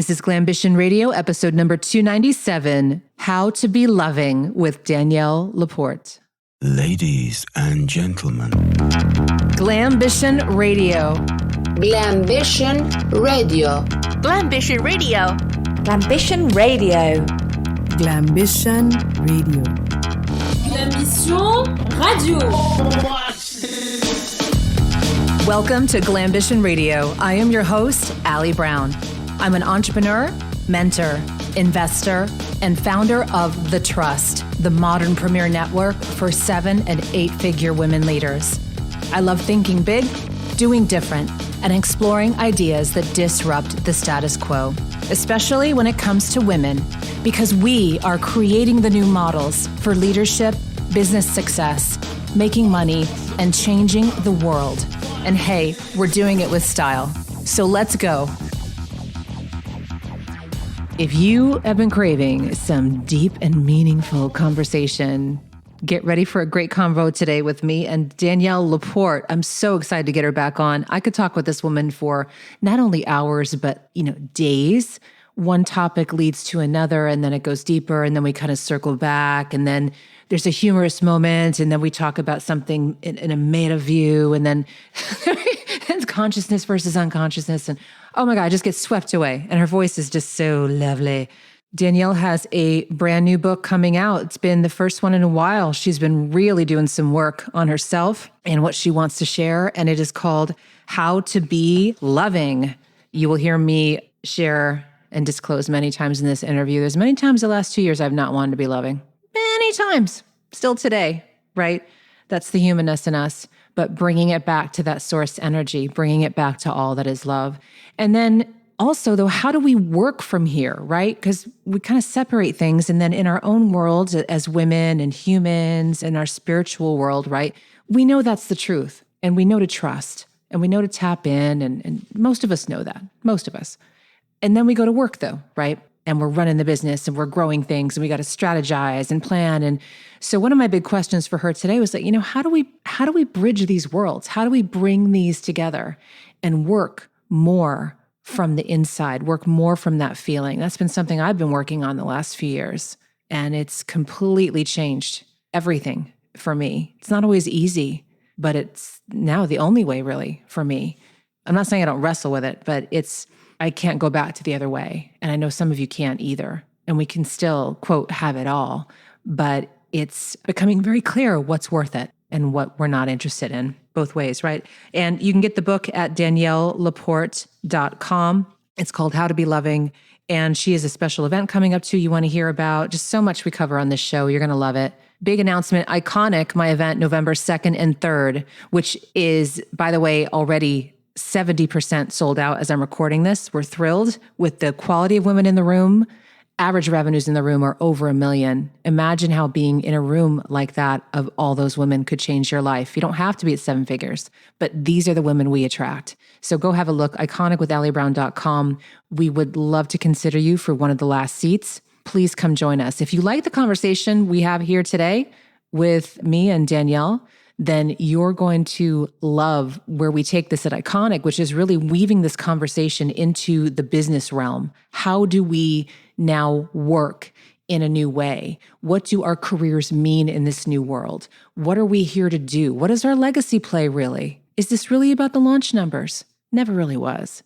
This is Glambition Radio, episode number 297, How to Be Loving with Danielle LaPorte. Ladies and gentlemen. Glambition Radio. Glambition Radio. Glambition Radio. Glambition Radio. Glambition Radio. Glambition Radio. Welcome to Glambition Radio. I am your host, Allie Brown. I'm an entrepreneur, mentor, investor, and founder of The Trust, the modern premier network for 7- and 8-figure women leaders. I love thinking big, doing different, and exploring ideas that disrupt the status quo, especially when it comes to women, because we are creating the new models for leadership, business success, making money, and changing the world. And hey, we're doing it with style. So let's go. If you have been craving some deep and meaningful conversation, get ready for a great convo today with me and Danielle LaPorte. I'm so excited to get her back on. I could talk with this woman for not only hours, but days. One topic leads to another, and then it goes deeper, and then we kind of circle back, and then there's a humorous moment, and then we talk about something in a meta view, and then it's consciousness versus unconsciousness, and oh my God, I just get swept away. And her voice is just so lovely. Danielle has a brand new book coming out. It's been the first one in a while. She's been really doing some work on herself and what she wants to share. And it is called How to Be Loving. You will hear me share and disclose many times in this interview. There's many times the last 2 years I've not wanted to be loving. Many times. Still today, right? That's the humanness in us. But bringing it back to that source energy, bringing it back to all that is love. And then also, though, how do we work from here, right? Because we kind of separate things. And then in our own world as women and humans, in our spiritual world, right? We know that's the truth. And we know to trust. And we know to tap in. And most of us know that. Most of us. And then we go to work, though, right? And we're running the business and we're growing things and we got to strategize and plan. And so one of my big questions for her today was like, how do we bridge these worlds? How do we bring these together and work more from the inside, work more from that feeling? That's been something I've been working on the last few years, and it's completely changed everything for me. It's not always easy, but it's now the only way really for me. I'm not saying I don't wrestle with it, but I can't go back to the other way. And I know some of you can't either. And we can still, quote, have it all. But it's becoming very clear what's worth it and what we're not interested in, both ways, right? And you can get the book at DanielleLaPorte.com. It's called How to Be Loving. And she has a special event coming up too you want to hear about. Just so much we cover on this show. You're going to love it. Big announcement, Iconic, my event, November 2nd and 3rd, which is, by the way, already 70% sold out as I'm recording this. We're thrilled with the quality of women in the room. Average revenues in the room are over $1 million. Imagine how being in a room like that of all those women could change your life. You don't have to be at 7 figures, but these are the women we attract. So go have a look, iconicwithallybrown.com. We would love to consider you for one of the last seats. Please come join us. If you like the conversation we have here today with me and Danielle, then you're going to love where we take this at Iconic, which is really weaving this conversation into the business realm. How do we now work in a new way? What do our careers mean in this new world? What are we here to do? What is our legacy play really? Is this really about the launch numbers? Never really was.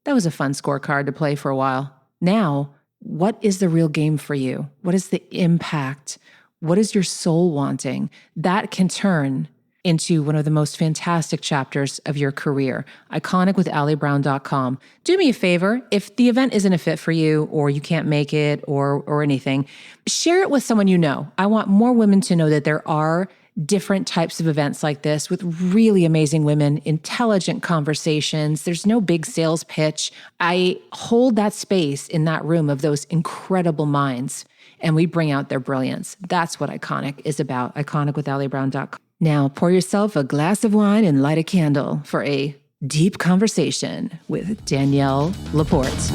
That was a fun scorecard to play for a while. Now, what is the real game for you? What is the impact? What is your soul wanting? That can turn into one of the most fantastic chapters of your career. iconicwithallybrown.com. Do me a favor, if the event isn't a fit for you or you can't make it or anything, share it with someone you know. I want more women to know that there are different types of events like this with really amazing women, intelligent conversations. There's no big sales pitch. I hold that space in that room of those incredible minds, and we bring out their brilliance. That's what Iconic is about, iconicwithallybrown.com. Now, pour yourself a glass of wine and light a candle for a deep conversation with Danielle LaPorte.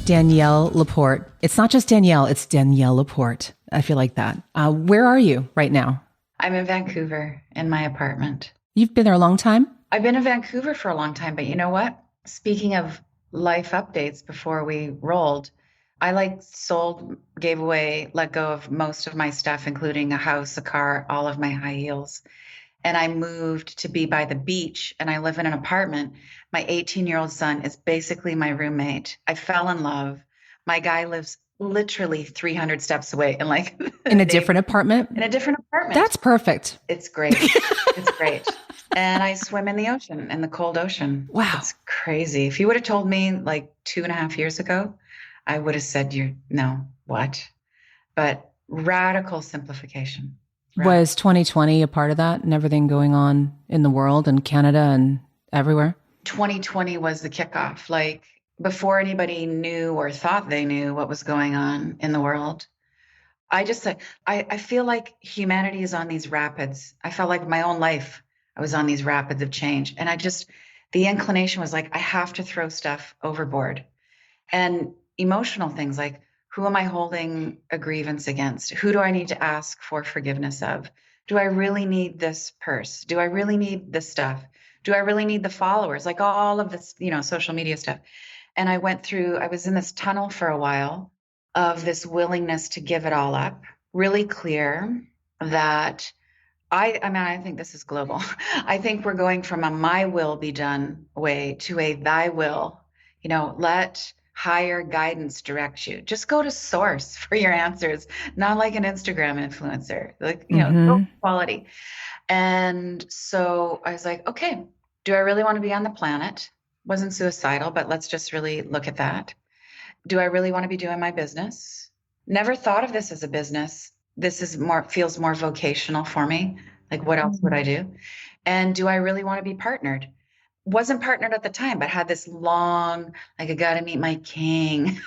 Danielle LaPorte. It's not just Danielle, it's Danielle LaPorte. I feel like that. Where are you right now? I'm in Vancouver in my apartment. You've been there a long time? I've been in Vancouver for a long time, but you know what? Speaking of life updates before we rolled. I sold, gave away, let go of most of my stuff, including a house, a car, all of my high heels. And I moved to be by the beach, and I live in an apartment. My 18-year-old son is basically my roommate. I fell in love. My guy lives literally 300 steps away and in a different apartment. In a different apartment. That's perfect. It's great. It's great. And I swim in the ocean, in the cold ocean. Wow. It's crazy. If you would have told me 2.5 years ago, I would have said, no, what? But radical simplification. Was 2020 a part of that and everything going on in the world and Canada and everywhere? 2020 was the kickoff. Before anybody knew or thought they knew what was going on in the world, I feel like humanity is on these rapids. I felt like my own life, I was on these rapids of change. And the inclination was I have to throw stuff overboard. And emotional things like, who am I holding a grievance against? Who do I need to ask for forgiveness of? Do I really need this purse? Do I really need this stuff? Do I really need the followers? All of this, social media stuff. And I was in this tunnel for a while of this willingness to give it all up, really clear that I think this is global. I think we're going from a my will be done way to a thy will, let higher guidance direct you. Just go to source for your answers, not like an Instagram influencer, go quality. And so I was like, okay, do I really want to be on the planet? Wasn't suicidal, but let's just really look at that. Do I really want to be doing my business? Never thought of this as a business. This feels more vocational for me. What else would I do? And do I really want to be partnered? Wasn't partnered at the time, but had this long, I got to meet my king.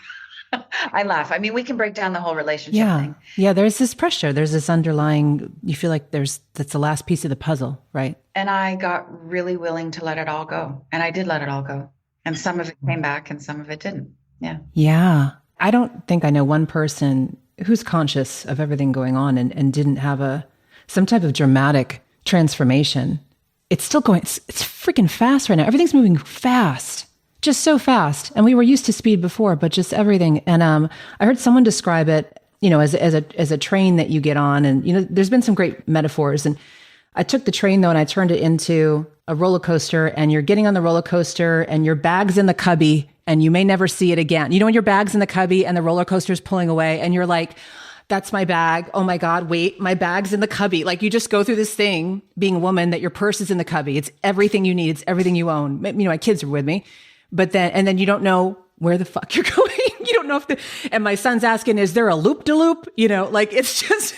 I laugh. We can break down the whole relationship thing. Yeah, there's this pressure. There's this underlying, you feel like that's the last piece of the puzzle, right? And I got really willing to let it all go. And I did let it all go. And some of it came back and some of it didn't. Yeah. Yeah. I don't think I know one person who's conscious of everything going on and didn't have some type of dramatic transformation. It's still going, it's freaking fast right now. Everything's moving fast, just so fast. And we were used to speed before, but just everything. And I heard someone describe it, as a train that you get on. And, there's been some great metaphors. And I took the train though, and I turned it into a roller coaster, and you're getting on the roller coaster and your bag's in the cubby and you may never see it again. When your bag's in the cubby and the roller coaster's pulling away and you're like, that's my bag. Oh my God, wait, my bag's in the cubby. You just go through this thing being a woman that your purse is in the cubby. It's everything you need. It's everything you own. My kids are with me, but then you don't know where the fuck you're going. You don't know and my son's asking, is there a loop-de-loop? It's just,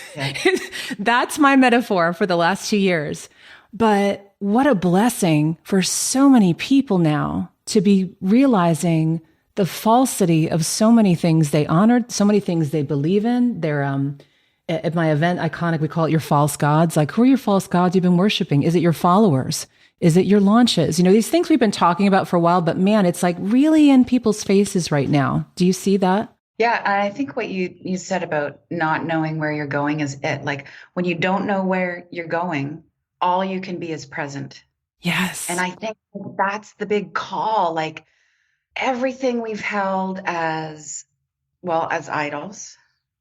that's my metaphor for the last 2 years. But what a blessing for so many people now to be realizing the falsity of so many things they honored, so many things they believe in. They're, at my event, Iconic, we call it your false gods. Who are your false gods you've been worshiping? Is it your followers? Is it your launches? These things we've been talking about for a while, but man, it's really in people's faces right now. Do you see that? Yeah. And I think what you said about not knowing where you're going is it. When you don't know where you're going, all you can be is present. Yes. And I think that's the big call. Everything we've held as idols,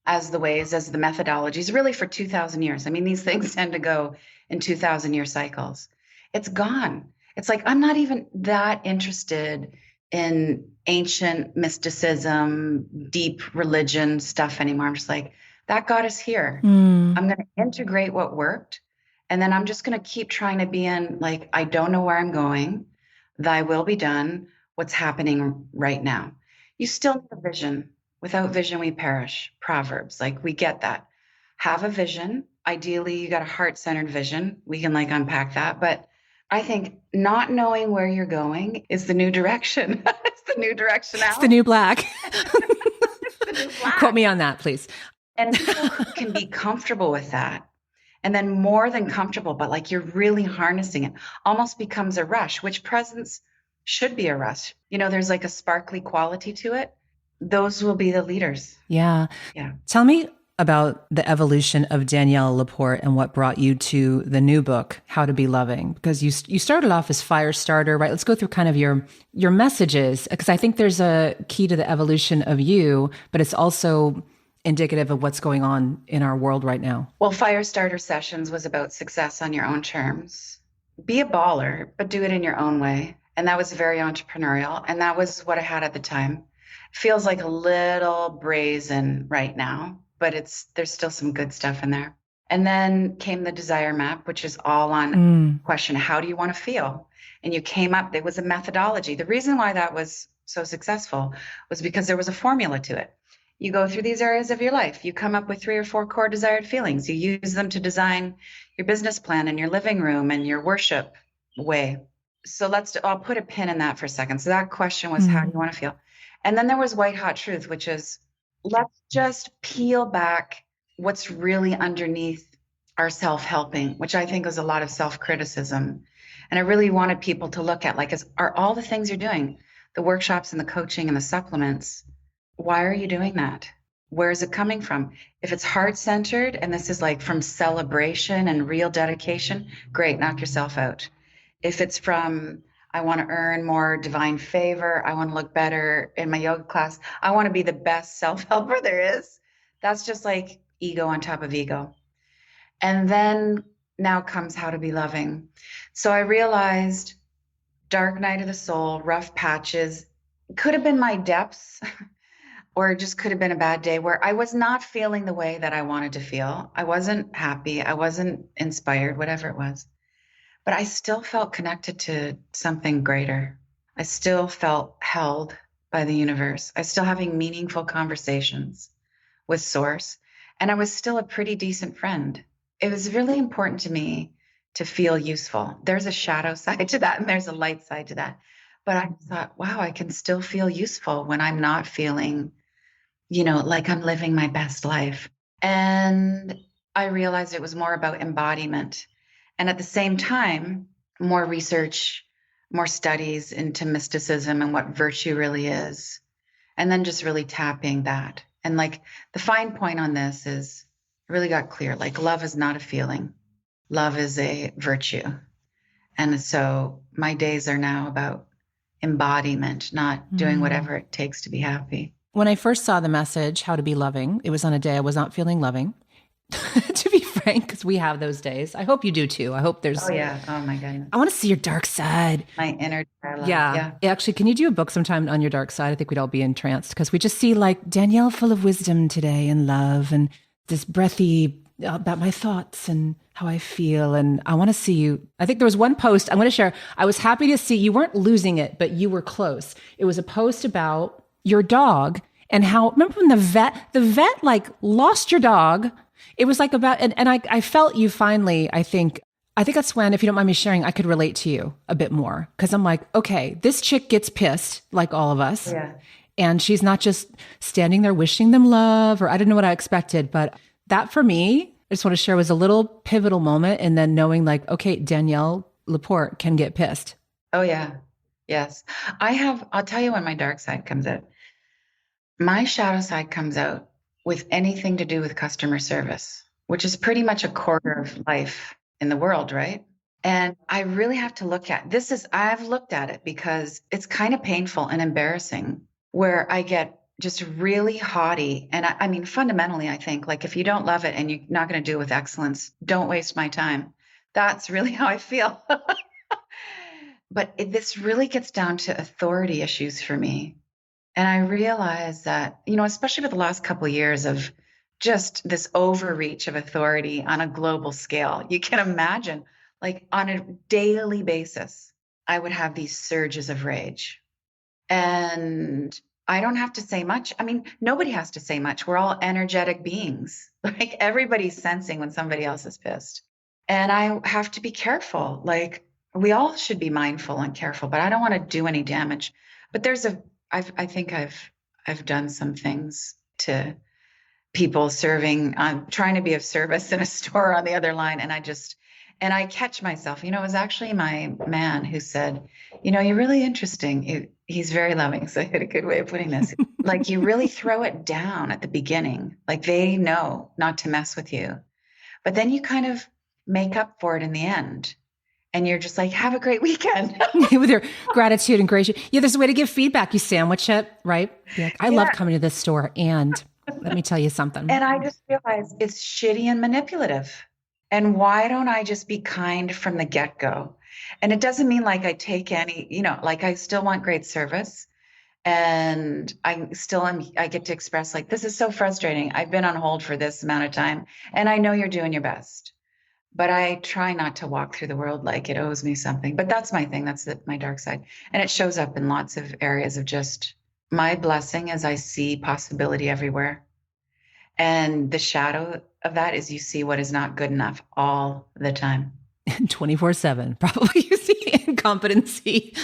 as the ways, as the methodologies, really for 2,000 years. These things tend to go in 2,000-year cycles. It's gone. It's I'm not even that interested in ancient mysticism, deep religion stuff anymore. I'm just that got us here. I'm going to integrate what worked. And then I'm just going to keep trying to be in I don't know where I'm going. Thy will be done. What's happening right now. You still need a vision. Without vision, we perish. Proverbs, we get that. Have a vision. Ideally, you got a heart-centered vision. We can unpack that. But I think not knowing where you're going is the new direction. It's the new direction out. It's the new black. It's the new black. Quote me on that, please. And people who can be comfortable with that. And then more than comfortable, but you're really harnessing it, almost becomes a rush, which presence should be a rush. There's a sparkly quality to it. Those will be the leaders. Yeah. Yeah. Tell me about the evolution of Danielle LaPorte and what brought you to the new book, How to Be Loving, because you started off as fire starter, right? Let's go through kind of your messages, because I think there's a key to the evolution of you, but it's also indicative of what's going on in our world right now. Well, Fire Starter Sessions was about success on your own terms. Be a baller, but do it in your own way. And that was very entrepreneurial. And that was what I had at the time. Feels like a little brazen right now, but there's still some good stuff in there. And then came the Desire Map, which is all on question, how do you want to feel? And you came up, there was a methodology. The reason why that was so successful was because there was a formula to it. You go through these areas of your life. You come up with 3 or 4 core desired feelings. You use them to design your business plan and your living room and your worship way. So I'll put a pin in that for a second. So that question was, how do you want to feel? And then there was White Hot Truth, which is, let's just peel back what's really underneath our self-helping, which I think was a lot of self-criticism. And I really wanted people to look at, like, are all the things you're doing, the workshops and the coaching and the supplements, why are you doing that? Where is it coming from? If it's heart-centered and this is like from celebration and real dedication, great, knock yourself out. If it's from, I want to earn more divine favor, I want to look better in my yoga class, I want to be the best self-helper there is, that's just like ego on top of ego. And then now comes How to Be Loving. So I realized dark night of the soul, rough patches, could have been my depths, or it just could have been a bad day where I was not feeling the way that I wanted to feel. I wasn't happy. I wasn't inspired, whatever it was. But I still felt connected to something greater. I still felt held by the universe. I was still having meaningful conversations with Source. And I was still a pretty decent friend. It was really important to me to feel useful. There's a shadow side to that and there's a light side to that. But I thought, wow, I can still feel useful when I'm not feeling, like I'm living my best life. And I realized it was more about embodiment. And at the same time, more research, more studies into mysticism and what virtue really is. And then just really tapping that. And like the fine point on this is it really got clear, like love is not a feeling. Love is a virtue. And so my days are now about embodiment, not doing whatever it takes to be happy. When I first saw the message, How to Be Loving, it was on a day I was not feeling loving, to be frank, because we have those days. I hope you do too. I hope there's... Oh, yeah. Oh, my goodness. I want to see your dark side. My inner dialogue. Yeah. Actually, can you do a book sometime on your dark side? I think we'd all be entranced because we just see like Danielle full of wisdom today and love and this breathy about my thoughts and how I feel. And I want to see you. I think there was one post I'm going to share. I was happy to see you weren't losing it, but you were close. It was a post about your dog and how, remember when the vet like lost your dog? It was like about, and I felt you finally, I think that's when, if you don't mind me sharing, I could relate to you a bit more. Cause I'm like, okay, this chick gets pissed like all of us. Yeah. And she's not just standing there wishing them love, or I didn't know what I expected, but that for me, I just want to share was a little pivotal moment. And then knowing like, okay, Danielle LaPorte can get pissed. Oh yeah. Yes. I'll tell you when my dark side comes out. My shadow side comes out with anything to do with customer service, which is pretty much a quarter of life in the world, right? And I really have to look at I've looked at it because it's kind of painful and embarrassing where I get just really haughty. And I mean, fundamentally, I think like if you don't love it and you're not going to do it with excellence, don't waste my time. That's really how I feel. But this really gets down to authority issues for me. And I realize that, especially with the last couple of years of just this overreach of authority on a global scale, you can imagine like on a daily basis, I would have these surges of rage. And I don't have to say much. I mean, nobody has to say much. We're all energetic beings. Like everybody's sensing when somebody else is pissed. And I have to be careful. Like we all should be mindful and careful, but I don't want to do any damage. But I think I've done some things to people serving. I'm trying to be of service in a store on the other line. And I catch myself, it was actually my man who said, you're really interesting. He's very loving. So I had a good way of putting this. Like you really throw it down at the beginning. Like they know not to mess with you, but then you kind of make up for it in the end. And you're just like, have a great weekend. With your gratitude and grace. Yeah, there's a way to give feedback. You sandwich it, right? Like, I love coming to this store. And let me tell you something. And I just realized it's shitty and manipulative. And why don't I just be kind from the get-go? And it doesn't mean like I take any, like I still want great service. And I get to express like, this is so frustrating. I've been on hold for this amount of time. And I know you're doing your best. But I try not to walk through the world like it owes me something. But that's my thing. That's my dark side. And it shows up in lots of areas of just my blessing as I see possibility everywhere. And the shadow of that is you see what is not good enough all the time. 24/7, probably you see incompetency,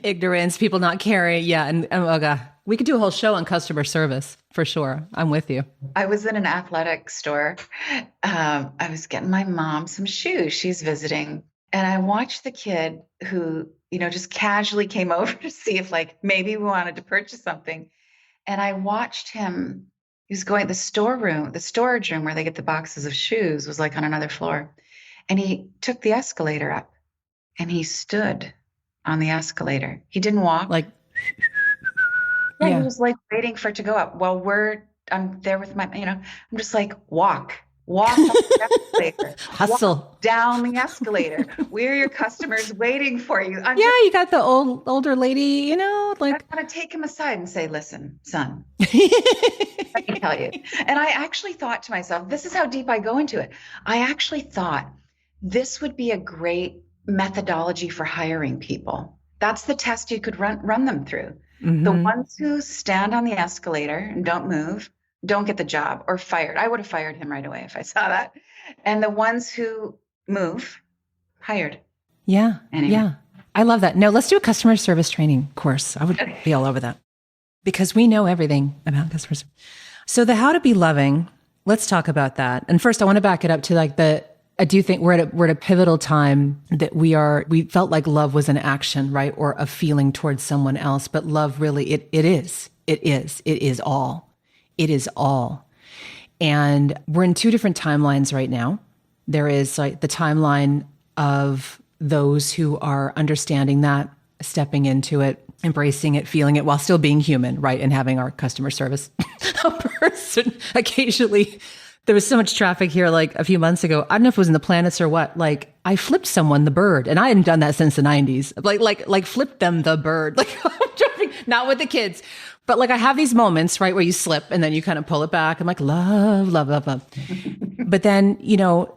ignorance, people not caring. Yeah. And oh God, we could do a whole show on customer service for sure. I'm with you. I was in an athletic store. I was getting my mom some shoes. She's visiting. And I watched the kid who, just casually came over to see if like maybe we wanted to purchase something. And I watched him. He was going, the storage room where they get the boxes of shoes was like on another floor. And he took the escalator up and he stood on the escalator. He didn't walk. Like, he was like waiting for it to go up. Well, I'm there with my, I'm just like, walk up the escalator. Hustle. Walk down the escalator. We're your customers waiting for you. You got the older lady, like. I want to take him aside and say, listen, son, let me tell you. And I actually thought to myself, this is how deep I go into it. I actually thought this would be a great methodology for hiring people. That's the test you could run them through. Mm-hmm. The ones who stand on the escalator and don't move, don't get the job or fired. I would have fired him right away if I saw that. And the ones who move, hired. Yeah. Anyway. Yeah. I love that. No, let's do a customer service training course. I would be all over that because we know everything about customer service. So the how to be loving, let's talk about that. And first I want to back it up to like I do think we're at a pivotal time that we felt like love was an action, right? Or a feeling towards someone else. But love really, it is all. It is all. And we're in two different timelines right now. There is like the timeline of those who are understanding that, stepping into it, embracing it, feeling it while still being human, right? And having our customer service person occasionally. There was so much traffic here like a few months ago. I don't know if it was in the planets or what. Like I flipped someone the bird and I hadn't done that since the 90s. Like flipped them the bird. Like I'm driving, not with the kids. But like I have these moments, right, where you slip and then you kind of pull it back. I'm like, love, love, love, love. But then,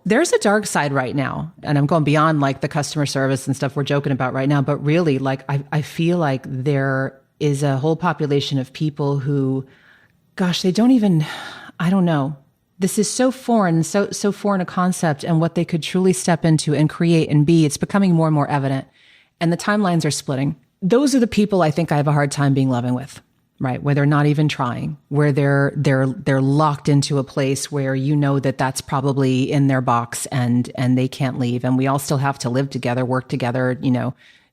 there's a dark side right now. And I'm going beyond like the customer service and stuff we're joking about right now. But really, like I feel like there is a whole population of people who, gosh, they don't even, I don't know. This is so foreign, so foreign a concept and what they could truly step into and create and be. It's becoming more and more evident. And the timelines are splitting. Those are the people I think I have a hard time being loving with, right? Where they're not even trying, where they're locked into a place where that that's probably in their box and they can't leave. And we all still have to live together, work together,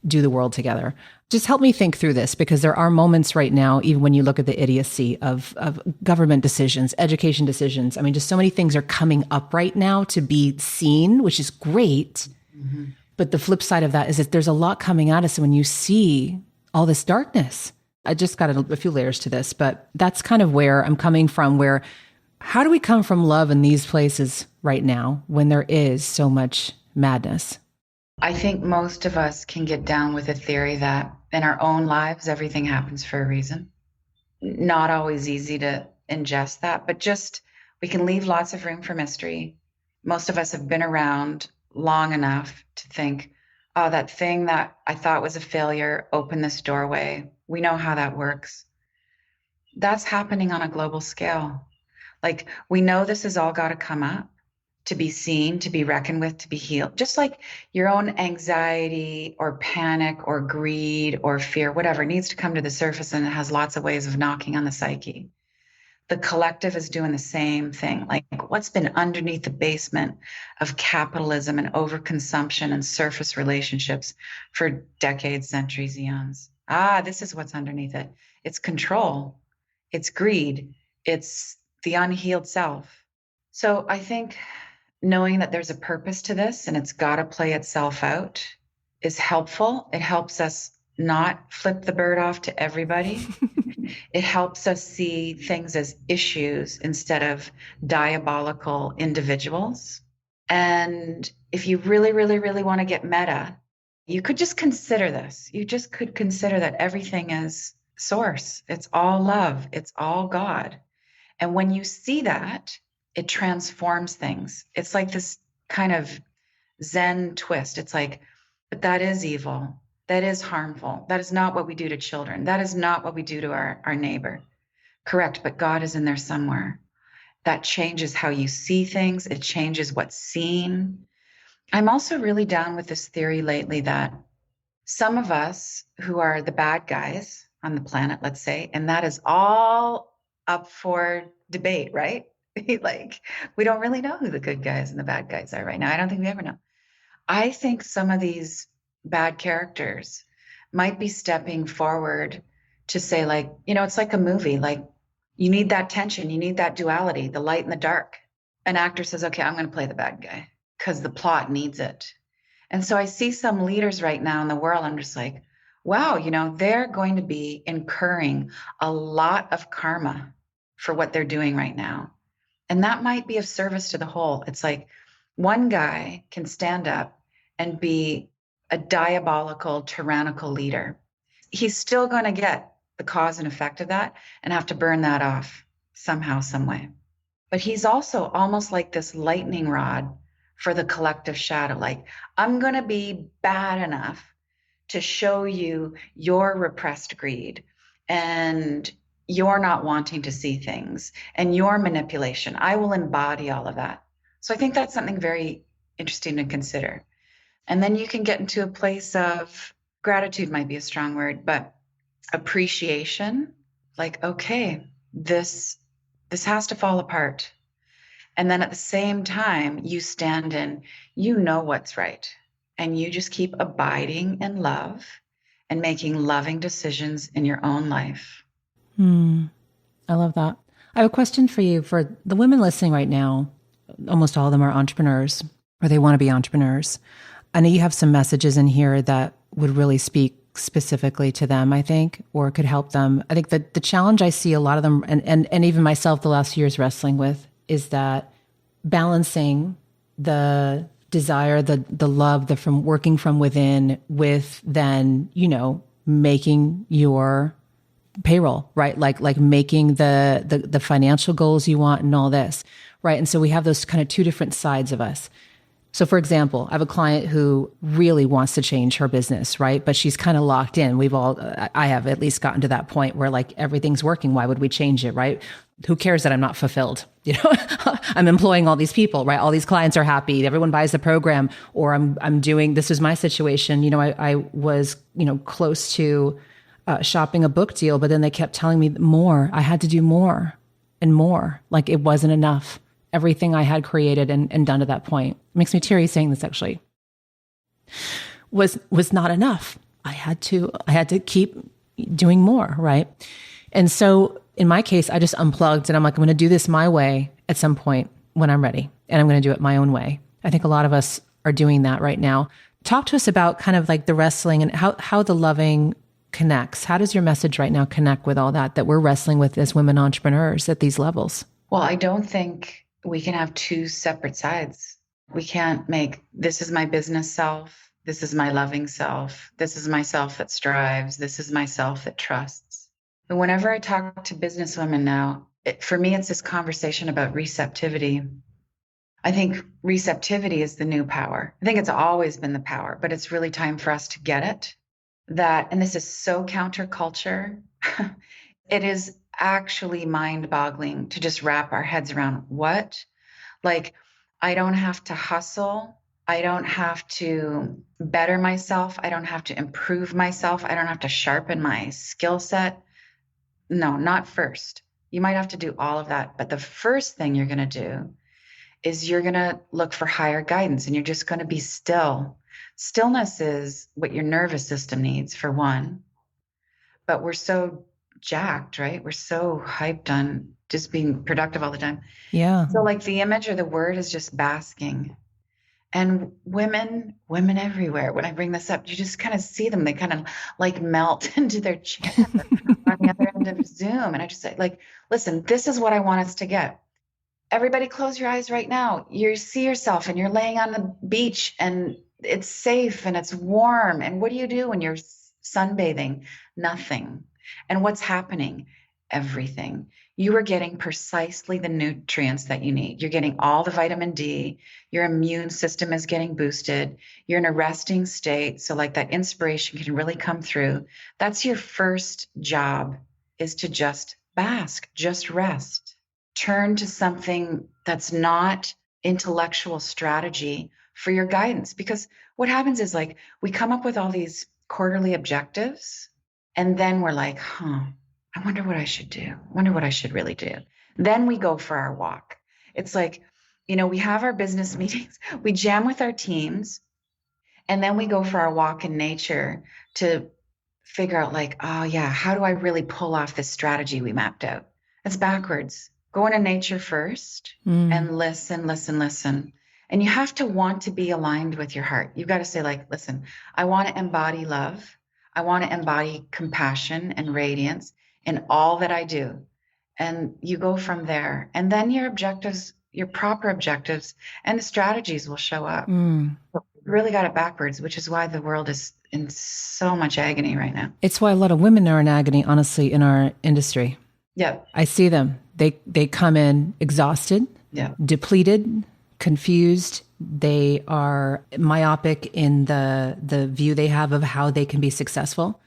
do the world together. Just help me think through this because there are moments right now, even when you look at the idiocy of government decisions, education decisions. I mean, just so many things are coming up right now to be seen, which is great. Mm-hmm. But the flip side of that is that there's a lot coming at us when you see all this darkness. I just got a few layers to this, but that's kind of where I'm coming from, how do we come from love in these places right now when there is so much madness? I think most of us can get down with a theory that in our own lives, everything happens for a reason. Not always easy to ingest that, but just we can leave lots of room for mystery. Most of us have been around long enough to think, oh, that thing that I thought was a failure opened this doorway. We know how that works. That's happening on a global scale. Like we know this has all got to come up to be seen, to be reckoned with, to be healed. Just like your own anxiety or panic or greed or fear, whatever needs to come to the surface, and it has lots of ways of knocking on the psyche. The collective is doing the same thing. Like what's been underneath the basement of capitalism and overconsumption and surface relationships for decades, centuries, eons. This is what's underneath it. It's control. It's greed. It's the unhealed self. So I think knowing that there's a purpose to this and it's got to play itself out is helpful. It helps us not flip the bird off to everybody. It helps us see things as issues instead of diabolical individuals. And if you really, really, really want to get meta, you could just consider this. You just could consider that everything is source. It's all love. It's all God. And when you see that, it transforms things. It's like this kind of Zen twist. It's like, but that is evil. That is harmful. That is not what we do to children. That is not what we do to our neighbor. Correct, but God is in there somewhere. That changes how you see things. It changes what's seen. I'm also really down with this theory lately that some of us who are the bad guys on the planet, let's say, and that is all up for debate, right? Like, we don't really know who the good guys and the bad guys are right now. I don't think we ever know. I think some of these bad characters might be stepping forward to say, like, it's like a movie. Like, you need that tension. You need that duality, the light and the dark. An actor says, okay, I'm going to play the bad guy because the plot needs it. And so I see some leaders right now in the world. I'm just like, wow, they're going to be incurring a lot of karma for what they're doing right now. And that might be of service to the whole. It's like one guy can stand up and be a diabolical, tyrannical leader. He's still going to get the cause and effect of that and have to burn that off somehow, some way. But he's also almost like this lightning rod for the collective shadow. Like, I'm going to be bad enough to show you your repressed greed and your not wanting to see things and your manipulation. I will embody all of that. So I think that's something very interesting to consider. And then you can get into a place of gratitude, might be a strong word, but appreciation. Like, okay, this has to fall apart. And then at the same time, you stand in, what's right. And you just keep abiding in love and making loving decisions in your own life. I love that. I have a question for you. For the women listening right now, almost all of them are entrepreneurs, or they want to be entrepreneurs. I know you have some messages in here that would really speak specifically to them, I think, or could help them. I think that the challenge I see a lot of them, and even myself the last few years wrestling with, is that balancing the desire, the love, the from working from within with then, making your payroll, right? Like making the financial goals you want and all this, right? And so we have those kind of two different sides of us. So for example, I have a client who really wants to change her business, right? But she's kind of locked in. I have at least gotten to that point where like everything's working. Why would we change it, right? Who cares that I'm not fulfilled? I'm employing all these people, right? All these clients are happy. Everyone buys the program, or I'm doing, this is my situation. I was, close to shopping a book deal, but then they kept telling me more. I had to do more and more. Like it wasn't enough. Everything I had created and done to that point, it makes me teary saying this actually, was not enough. I had to keep doing more, right? And so in my case, I just unplugged and I'm like, I'm going to do this my way at some point when I'm ready, and I'm going to do it my own way. I think a lot of us are doing that right now. Talk to us about kind of like the wrestling and how the loving connects. How does your message right now connect with all that we're wrestling with as women entrepreneurs at these levels? Well, I don't think we can have two separate sides. We can't make, this is my business self, this is my loving self, this is myself that strives, this is myself that trusts. But whenever I talk to business women now, for me, it's this conversation about receptivity. I think receptivity is the new power. I think it's always been the power, but it's really time for us to get it. And this is so counterculture. It is actually mind-boggling to just wrap our heads around what? Like, I don't have to hustle. I don't have to better myself. I don't have to improve myself. I don't have to sharpen my skill set. No, not first. You might have to do all of that. But the first thing you're going to do is you're going to look for higher guidance, and you're just going to be still. Stillness is what your nervous system needs, for one. but we're so jacked, right? We're so hyped on just being productive all the time. Yeah. So like the image or the word is just basking. And women everywhere, when I bring this up, you just kind of see them. They kind of like melt into their chair on the other end of Zoom. And I just say, like, listen, this is what I want us to get. Everybody close your eyes right now. You see yourself and you're laying on the beach and it's safe and it's warm. And what do you do when you're sunbathing? Nothing. And what's happening? Everything. You are getting precisely the nutrients that you need. You're getting all the vitamin D. Your immune system is getting boosted. You're in a resting state. So like that inspiration can really come through. That's your first job, is to just bask, just rest. Turn to something that's not intellectual strategy for your guidance. Because what happens is like we come up with all these quarterly objectives and then we're like, I wonder what I should do. I wonder what I should really do. Then we go for our walk. It's like, we have our business meetings, we jam with our teams, and then we go for our walk in nature to figure out like, oh yeah, how do I really pull off this strategy we mapped out? It's backwards. Go into nature first and listen. And you have to want to be aligned with your heart. You've got to say like, listen, I want to embody love. I want to embody compassion and radiance in all that I do. And you go from there. And then your objectives, your proper objectives and the strategies will show up. But we really got it backwards, which is why the world is in so much agony right now. It's why a lot of women are in agony, honestly, in our industry. Yep. I see them. They come in exhausted, depleted, confused. They are myopic in the view they have of how they can be successful.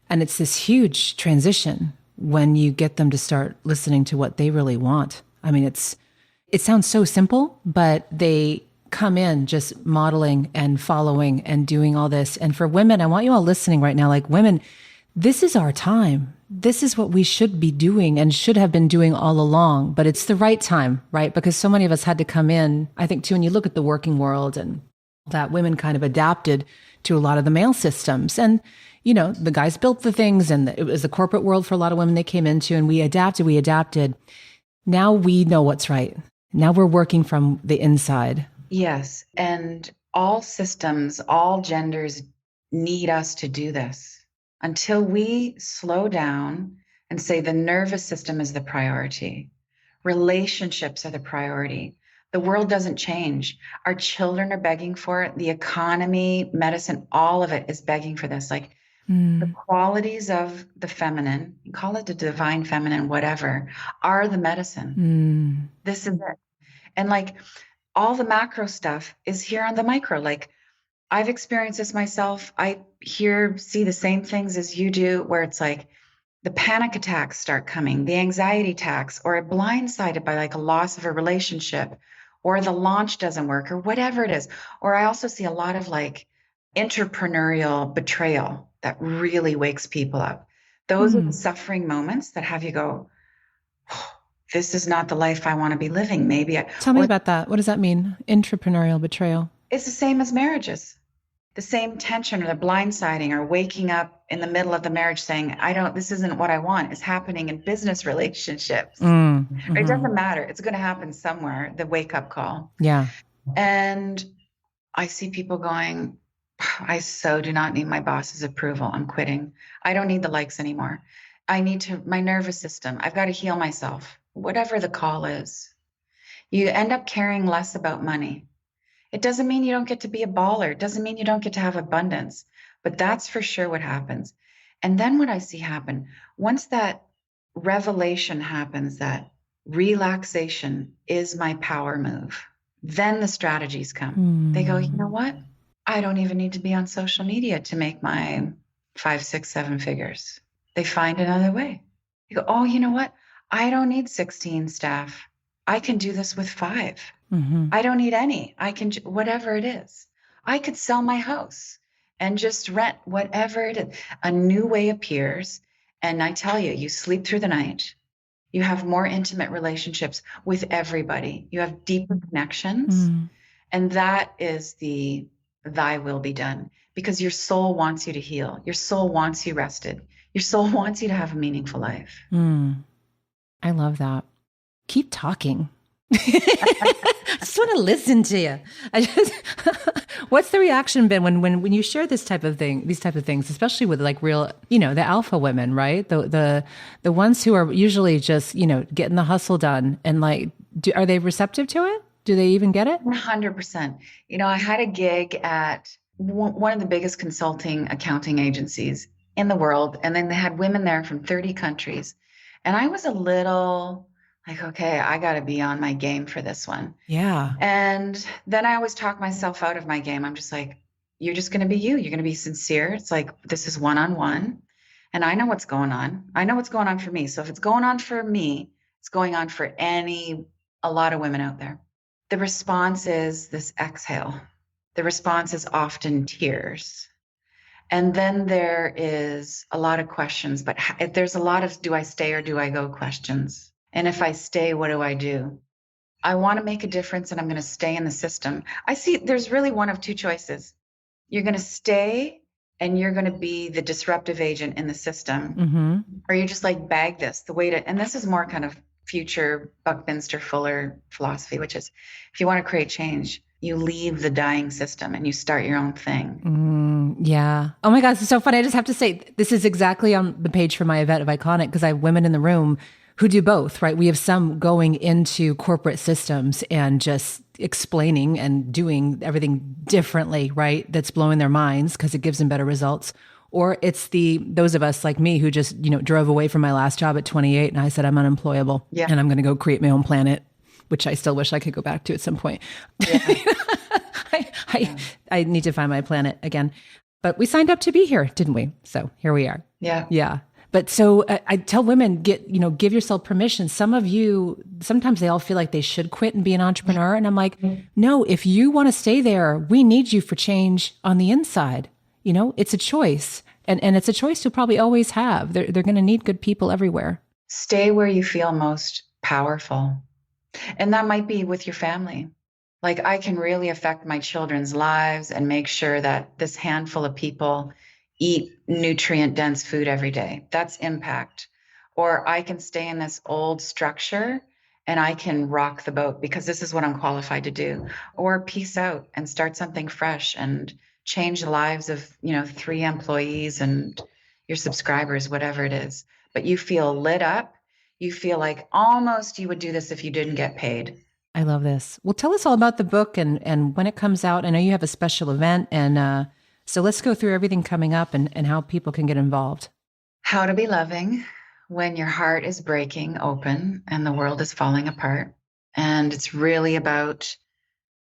And it's this huge transition when you get them to start listening to what they really want. I mean, it sounds so simple, but they come in just modeling and following and doing all this. And for women, I want you all listening right now, like women, this is our time. This is what we should be doing and should have been doing all along, but it's the right time, right? Because so many of us had to come in, I think too, when you look at the working world and that women kind of adapted to a lot of the male systems. And, the guys built the things and it was the corporate world for a lot of women they came into, and we adapted. Now we know what's right. Now we're working from the inside. Yes. And all systems, all genders need us to do this. Until we slow down and say the nervous system is the priority, relationships are the priority, the world doesn't change. Our children are begging for it. The economy, medicine, all of it is begging for this. Like the qualities of the feminine, you call it the divine feminine, whatever, are the medicine. This is it. And like all the macro stuff is here on the micro. Like I've experienced this myself. I see the same things as you do, where it's like the panic attacks start coming, the anxiety attacks, or blindsided by like a loss of a relationship, or the launch doesn't work, or whatever it is. Or I also see a lot of like entrepreneurial betrayal that really wakes people up. Those are the suffering moments that have you go, oh, this is not the life I want to be living. Tell me about that. What does that mean? Entrepreneurial betrayal. It's the same as marriages. The same tension or the blindsiding or waking up in the middle of the marriage saying, this isn't what I want, is happening in business relationships. It doesn't matter. It's going to happen somewhere, the wake up call. Yeah. And I see people going, I so do not need my boss's approval. I'm quitting. I don't need the likes anymore. I need my nervous system. I've got to heal myself, whatever the call is. You end up caring less about money. It doesn't mean you don't get to be a baller. It doesn't mean you don't get to have abundance, but that's for sure what happens. And then what I see happen, once that revelation happens, that relaxation is my power move, then the strategies come. They go, you know what? I don't even need to be on social media to make my 5, 6, 7 figures. They find another way. You go, oh, you know what? I don't need 16 staff. I can do this with 5. I don't need any. I can, whatever it is. I could sell my house and just rent whatever it is. A new way appears. And I tell you, you sleep through the night. You have more intimate relationships with everybody. You have deeper connections. And that is thy will be done, because your soul wants you to heal. Your soul wants you rested. Your soul wants you to have a meaningful life. I love that. Keep talking. I just want to listen to you. What's the reaction been when you share these type of things, especially with like real, the alpha women, right? The ones who are usually just, getting the hustle done, and like, are they receptive to it? Do they even get it? 100%. I had a gig at one of the biggest consulting accounting agencies in the world. And then they had women there from 30 countries. And I was a little like, okay, I got to be on my game for this one. Yeah. And then I always talk myself out of my game. I'm just like, you're just going to be you. You're going to be sincere. It's like, this is one-on-one. And I know what's going on. I know what's going on for me. So if it's going on for me, it's going on for a lot of women out there. The response is this exhale. The response is often tears. And then there is a lot of questions, but there's a lot of do I stay or do I go questions. And if I stay, what do I do? I want to make a difference and I'm going to stay in the system. I see there's really one of two choices. You're going to stay and you're going to be the disruptive agent in the system, or you just like bag this the way to, and this is more kind of future Buckminster Fuller philosophy, which is if you want to create change, you leave the dying system and you start your own thing. Yeah. Oh my God, this is so funny. I just have to say, this is exactly on the page for my event of Iconic, because I have women in the room who do both, right? We have some going into corporate systems and just explaining and doing everything differently, right? That's blowing their minds because it gives them better results. Or it's those of us like me who just, drove away from my last job at 28 and I said, I'm unemployable and I'm going to go create my own planet, which I still wish I could go back to at some point. Yeah. I need to find my planet again. But we signed up to be here, didn't we? So here we are. Yeah. Yeah. But so I tell women, give yourself permission. Some of you, sometimes they all feel like they should quit and be an entrepreneur. And I'm like, no, if you want to stay there, we need you for change on the inside. It's a choice. And it's a choice you'll probably always have. They're going to need good people everywhere. Stay where you feel most powerful. And that might be with your family. Like I can really affect my children's lives and make sure that this handful of people eat nutrient-dense food every day. That's impact. Or I can stay in this old structure and I can rock the boat because this is what I'm qualified to do. Or peace out and start something fresh and change the lives of, 3 employees and your subscribers, whatever it is. But you feel lit up. You feel like almost you would do this if you didn't get paid. I love this. Well, tell us all about the book and when it comes out. I know you have a special event, and so let's go through everything coming up and how people can get involved. How to be loving when your heart is breaking open and the world is falling apart. And it's really about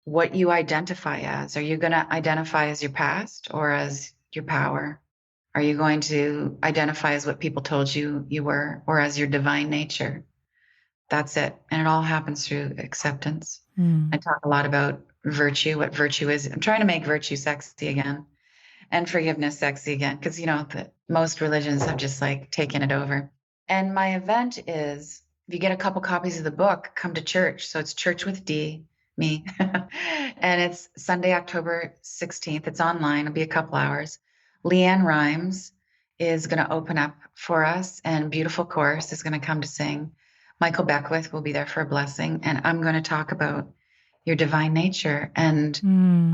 what you identify as. Are you going to identify as your past or as your power? Are you going to identify as what people told you you were or as your divine nature? That's it. And it all happens through acceptance. I talk a lot about virtue, what virtue is. I'm trying to make virtue sexy again and forgiveness sexy again. Because, most religions have just like taken it over. And my event is, if you get a couple copies of the book, come to church. So it's Church with D, me. And it's Sunday, October 16th. It's online. It'll be a couple hours. Leanne Rhymes is going to open up for us, and Beautiful Chorus is going to come to sing. Michael Beckwith will be there for a blessing. And I'm going to talk about your divine nature and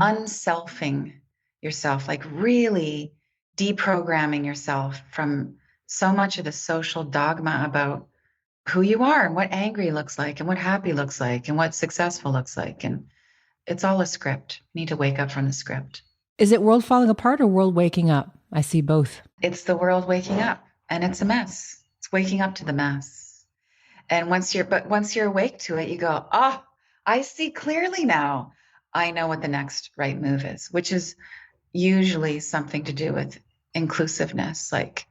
unselfing yourself, like really deprogramming yourself from so much of the social dogma about who you are and what angry looks like and what happy looks like and what successful looks like. And it's all a script. You need to wake up from the script. Is it world falling apart or world waking up? I see both. It's the world waking up, and it's a mess. It's waking up to the mess. And once you're awake to it, you go, I see clearly now. I know what the next right move is, which is usually something to do with inclusiveness. Like,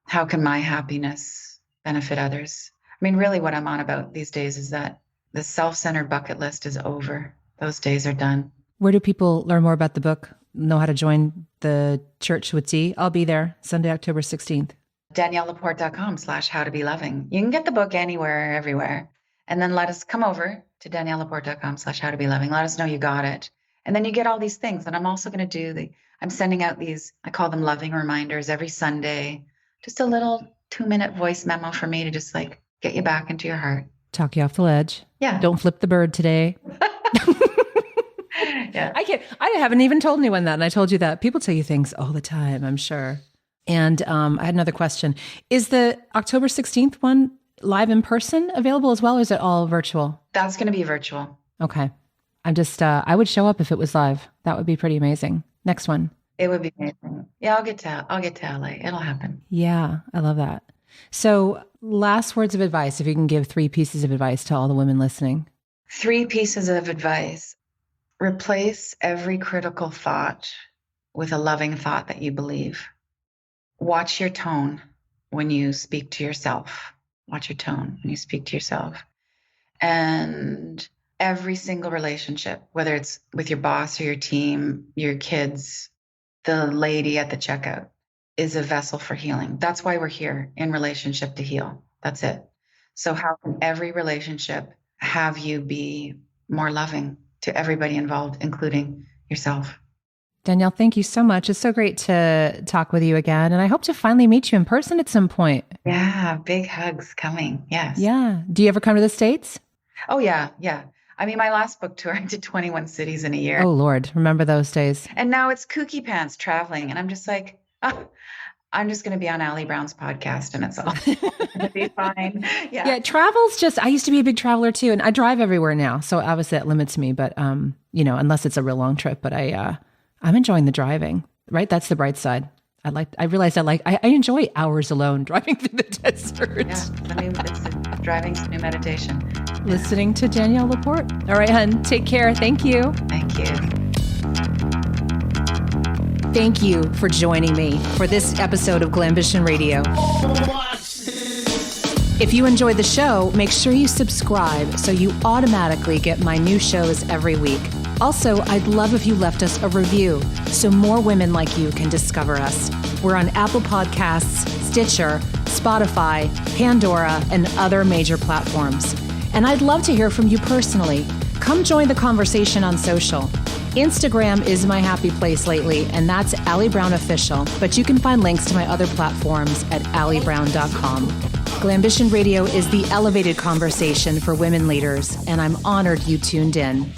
how can my happiness benefit others? I mean, really what I'm on about these days is that the self-centered bucket list is over. Those days are done. Where do people learn more about the book? Know how to join the Church with D? I'll be there Sunday, October 16th. DanielleLaPorte.com/howtobeloving. You can get the book anywhere, everywhere. And then let us come over to DanielleLaPorte.com/howtobeloving. Let us know you got it. And then you get all these things. And I'm also going to I'm sending out these, I call them loving reminders every Sunday. just a little 2-minute voice memo for me to just like get you back into your heart. Talk you off the ledge. Yeah. Don't flip the bird today. Yeah. I haven't even told anyone that. And I told you that. People tell you things all the time, I'm sure. And I had another question. Is the October 16th one live in person available as well, or is it all virtual? That's going to be virtual. Okay. I'm just, I would show up if it was live. That would be pretty amazing. Next one. It would be amazing. Yeah, I'll get to LA. It'll happen. Yeah, I love that. So last words of advice, if you can give 3 pieces of advice to all the women listening. 3 pieces of advice. Replace every critical thought with a loving thought that you believe. Watch your tone when you speak to yourself. Watch your tone when you speak to yourself. And every single relationship, whether it's with your boss or your team, your kids, the lady at the checkout, is a vessel for healing. That's why we're here, in relationship to heal. That's it. So how can every relationship have you be more loving to everybody involved, including yourself? Danielle, thank you so much. It's so great to talk with you again. And I hope to finally meet you in person at some point. Yeah, big hugs coming. Yes. Yeah. Do you ever come to the States? Oh, yeah. Yeah. I mean, my last book tour, I did 21 cities in a year. Oh, Lord. Remember those days. And now it's kooky pants traveling. And I'm just like, oh, I'm just going to be on Allie Brown's podcast and it's all going to be fine. Yeah. Yeah. Travel's just, I used to be a big traveler too. And I drive everywhere now. So obviously that limits me, but, unless it's a real long trip, but I'm enjoying the driving, right? That's the bright side. I realized I enjoy hours alone driving through the desert. Yeah. Driving's new meditation. Listening to Danielle LaPorte. All right, hun. Take care. Thank you. Thank you. Thank you for joining me for this episode of Glambition Radio. If you enjoyed the show, make sure you subscribe so you automatically get my new shows every week. Also, I'd love if you left us a review so more women like you can discover us. We're on Apple Podcasts, Stitcher, Spotify, Pandora, and other major platforms. And I'd love to hear from you personally. Come join the conversation on social. Instagram is my happy place lately, and that's Allie Brown Official, but you can find links to my other platforms at alliebrown.com. Glambition Radio is the elevated conversation for women leaders, and I'm honored you tuned in.